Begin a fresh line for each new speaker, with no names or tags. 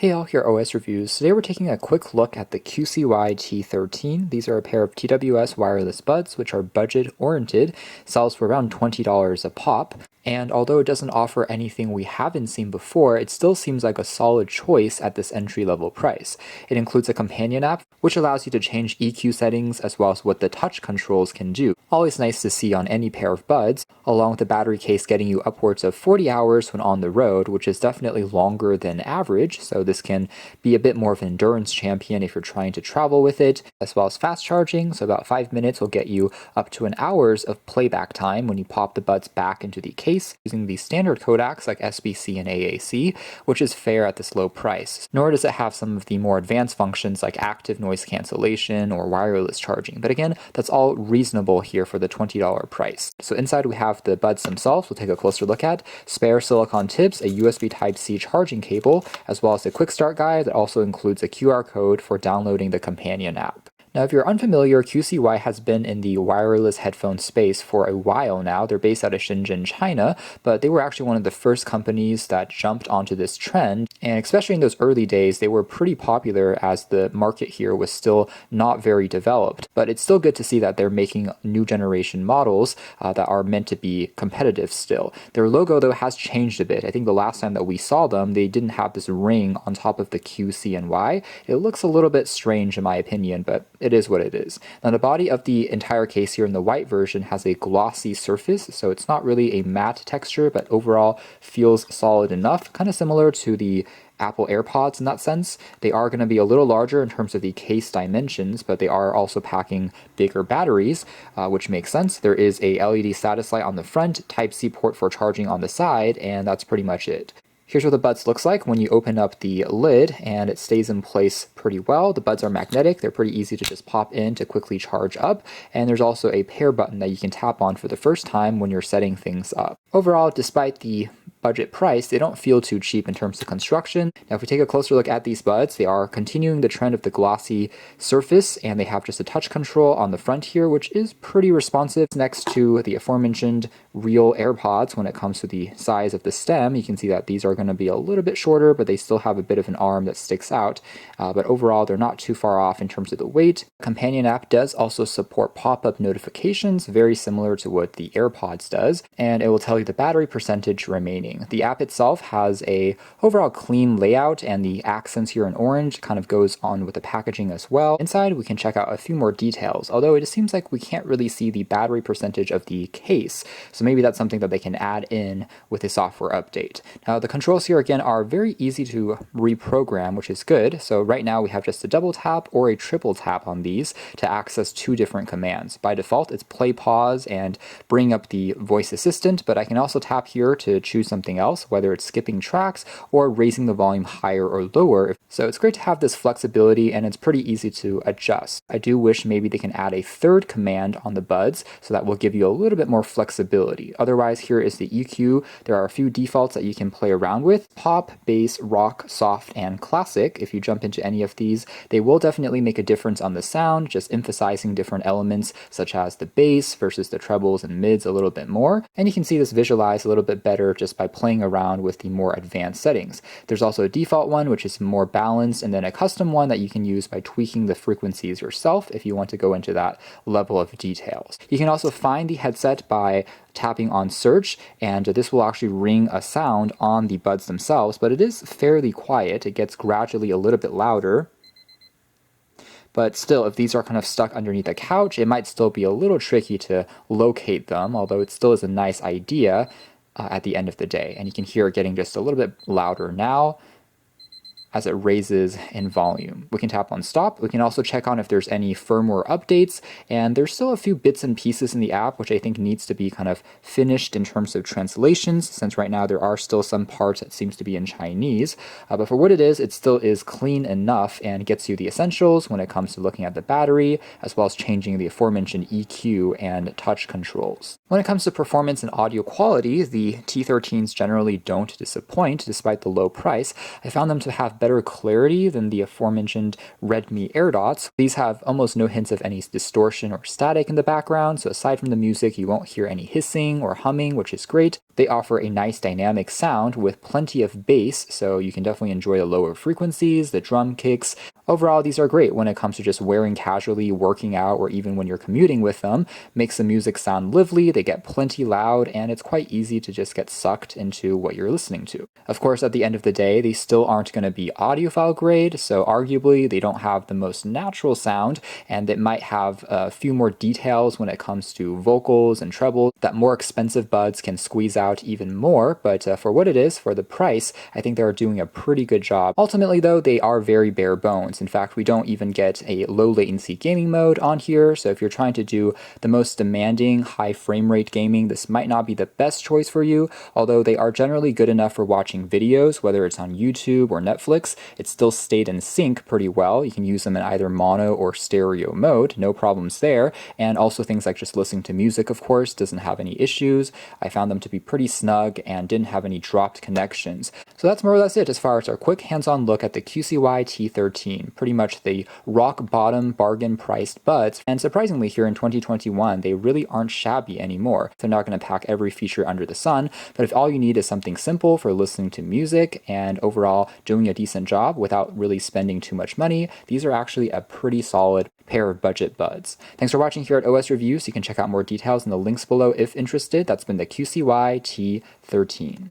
Hey all, here OS Reviews. Today we're taking a quick look at the QCY T13. These are a pair of TWS wireless buds, which are budget-oriented, sells for around $20 a pop. And although it doesn't offer anything we haven't seen before, it still seems like a solid choice at this entry-level price. It includes a companion app, which allows you to change EQ settings as well as what the touch controls can do. Always nice to see on any pair of buds, along with the battery case getting you upwards of 40 hours when on the road, which is definitely longer than average, so this can be a bit more of an endurance champion if you're trying to travel with it, as well as fast charging, so about 5 minutes will get you up to an hour's of playback time when you pop the buds back into the case using the standard codecs like SBC and AAC, which is fair at this low price. Nor does it have some of the more advanced functions like active noise cancellation or wireless charging, but again, that's all reasonable here for the $20 price. So inside we have the buds themselves, we'll take a closer look at, spare silicone tips, a USB Type-C charging cable, as well as a quick start guide that also includes a QR code for downloading the companion app. Now, if you're unfamiliar, QCY has been in the wireless headphone space for a while now. They're based out of Shenzhen, China, but they were actually one of the first companies that jumped onto this trend. And especially in those early days, they were pretty popular as the market here was still not very developed. But it's still good to see that they're making new generation models that are meant to be competitive still. Their logo, though, has changed a bit. I think the last time that we saw them, they didn't have this ring on top of the Q, C, and Y. It looks a little bit strange in my opinion, but it is what it is. Now, the body of the entire case here in the white version has a glossy surface, so it's not really a matte texture, but overall feels solid enough, kind of similar to the Apple AirPods in that sense. They are going to be a little larger in terms of the case dimensions, but they are also packing bigger batteries, which makes sense. There is a LED status light on the front, Type-C port for charging on the side, and that's pretty much it. Here's what the buds looks like when you open up the lid, and it stays in place pretty well. The buds are magnetic. They're pretty easy to just pop in to quickly charge up. And there's also a pair button that you can tap on for the first time when you're setting things up. Overall, despite the budget price, they don't feel too cheap in terms of construction. Now, if we take a closer look at these buds, they are continuing the trend of the glossy surface, and they have just a touch control on the front here, which is pretty responsive next to the aforementioned real AirPods. When it comes to the size of the stem, you can see that these are going to be a little bit shorter, but they still have a bit of an arm that sticks out. But overall, they're not too far off in terms of the weight. Companion app does also support pop-up notifications, very similar to what the AirPods does, and it will tell you the battery percentage remaining. The app itself has a overall clean layout, and the accents here in orange kind of goes on with the packaging as well. Inside, we can check out a few more details, although it seems like we can't really see the battery percentage of the case, so maybe that's something that they can add in with a software update. Now, the controls here again are very easy to reprogram, which is good. So right now we have just a double tap or a triple tap on these to access two different commands. By default, it's play, pause, and bring up the voice assistant, but I can also tap here to choose something else, whether it's skipping tracks or raising the volume higher or lower. So it's great to have this flexibility, and it's pretty easy to adjust. I do wish maybe they can add a third command on the buds, so that will give you a little bit more flexibility. Otherwise, here is the EQ. There are a few defaults that you can play around with: pop, bass, rock, soft, and classic. If you jump into any of these, they will definitely make a difference on the sound, just emphasizing different elements such as the bass versus the trebles and mids a little bit more. And you can see this visualized a little bit better just by playing around with the more advanced settings. There's also a default one, which is more balanced, and then a custom one that you can use by tweaking the frequencies yourself if you want to go into that level of details. You can also find the headset by tapping on search, and this will actually ring a sound on the buds themselves, but it is fairly quiet. It gets gradually a little bit louder. But still, if these are kind of stuck underneath a couch, it might still be a little tricky to locate them, although it still is a nice idea at the end of the day. And you can hear it getting just a little bit louder now as it raises in volume. We can tap on stop. We can also check on if there's any firmware updates, and there's still a few bits and pieces in the app which I think needs to be kind of finished in terms of translations, since right now there are still some parts that seems to be in Chinese. But for what it still is clean enough and gets you the essentials when it comes to looking at the battery, as well as changing the aforementioned EQ and touch controls. When it comes to performance and audio quality, the T13s generally don't disappoint despite the low price. I found them to have better clarity than the aforementioned Redmi AirDots. These have almost no hints of any distortion or static in the background, so aside from the music, you won't hear any hissing or humming, which is great. They offer a nice dynamic sound with plenty of bass, so you can definitely enjoy the lower frequencies, the drum kicks. Overall, these are great when it comes to just wearing casually, working out, or even when you're commuting with them. Makes the music sound lively, they get plenty loud, and it's quite easy to just get sucked into what you're listening to. Of course, at the end of the day, they still aren't going to be audiophile grade, so arguably they don't have the most natural sound, and it might have a few more details when it comes to vocals and treble that more expensive buds can squeeze out even more, but for what it is, for the price, I think they're doing a pretty good job. Ultimately though, they are very bare bones. In fact, we don't even get a low latency gaming mode on here, so if you're trying to do the most demanding high frame rate gaming, this might not be the best choice for you, although they are generally good enough for watching videos, whether it's on YouTube or Netflix. It still stayed in sync pretty well. You can use them in either mono or stereo mode, no problems there, and also things like just listening to music, of course, doesn't have any issues. I found them to be pretty snug and didn't have any dropped connections. So that's more or less it as far as our quick hands-on look at the QCY T13. Pretty much the rock bottom bargain priced buds, and surprisingly here in 2021 they really aren't shabby anymore. They're not going to pack every feature under the sun, but if all you need is something simple for listening to music and overall doing a decent job without really spending too much money, these are actually a pretty solid pair of budget buds. Thanks for watching here at OS Reviews. You can check out more details in the links below if interested. That's been the QCY T13.